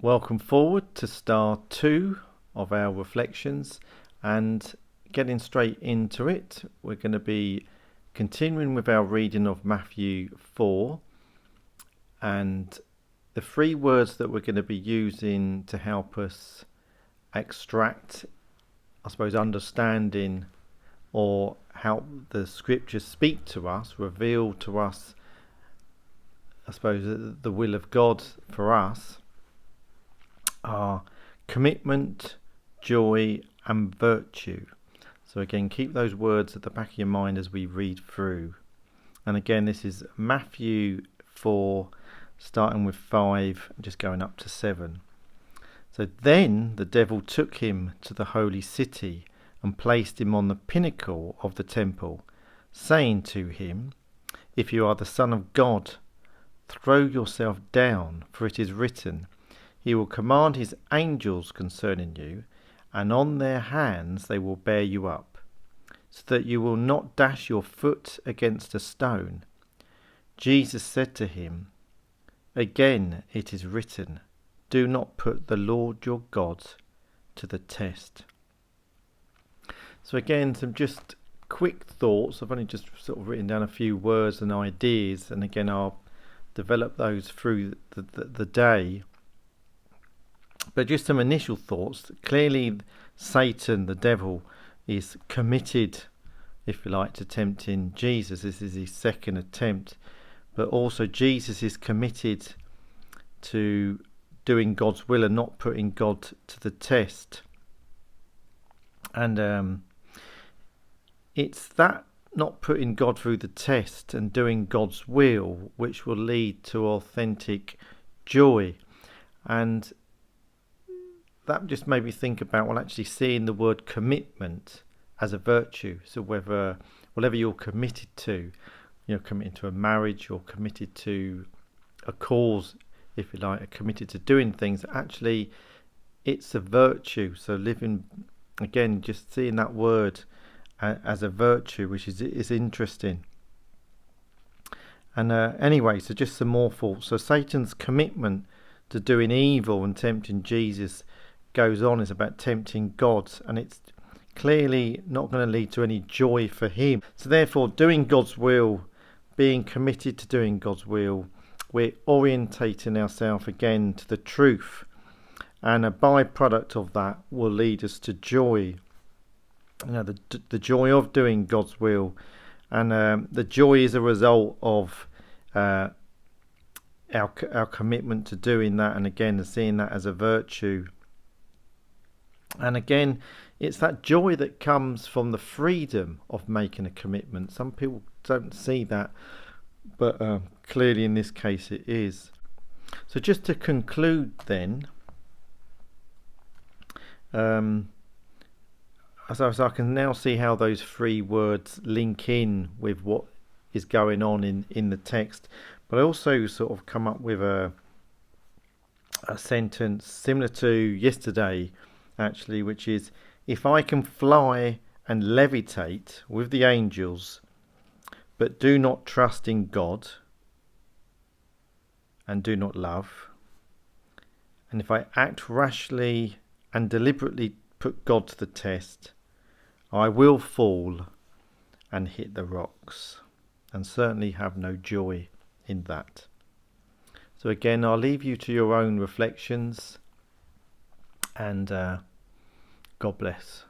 Welcome forward to star 2 of our reflections, and getting straight into it, we're going to be continuing with our reading of Matthew 4, and the 3 words that we're going to be using to help us extract, I suppose, understanding or help the scriptures speak to us, reveal to us, I suppose, the will of God for us, are commitment, joy and virtue. So again, keep those words at the back of your mind as we read through. And again, this is Matthew 4, starting with 5, just going up to 7. So then the devil took him to the holy city and placed him on the pinnacle of the temple, saying to him, "If you are the Son of God, throw yourself down, for it is written, He will command his angels concerning you, and on their hands they will bear you up, so that you will not dash your foot against a stone." Jesus said to him, "Again it is written, do not put the Lord your God to the test." So again, some just quick thoughts. I've only just sort of written down a few words and ideas, and again I'll develop those through the day. But just some initial thoughts. Clearly Satan, the devil, is committed, if you like, to tempting Jesus. This is his second attempt. But also Jesus is committed to doing God's will and not putting God to the test. And it's that not putting God through the test and doing God's will which will lead to authentic joy. And that just made me think about, well, actually seeing the word commitment as a virtue. So whatever you're committed to, you're committed to a marriage, you're committed to a cause, if you like, committed to doing things, actually it's a virtue. So living, again, just seeing that word as a virtue, which is interesting. And anyway, so just some more thoughts. So Satan's commitment to doing evil and tempting Jesus goes on, is about tempting God, and it's clearly not going to lead to any joy for him. So therefore, doing God's will, being committed to doing God's will, we're orientating ourselves again to the truth, and a byproduct of that will lead us to joy. You know, the joy of doing God's will, and the joy is a result of our commitment to doing that, and again seeing that as a virtue. And again, it's that joy that comes from the freedom of making a commitment. Some people don't see that, but clearly in this case it is. So just to conclude then, so I can now see how those 3 words link in with what is going on in the text. But I also sort of come up with a sentence similar to yesterday, actually, which is, if I can fly and levitate with the angels, but do not trust in God and do not love, and if I act rashly and deliberately put God to the test, I will fall and hit the rocks, and certainly have no joy in that. So again, I'll leave you to your own reflections, and God bless.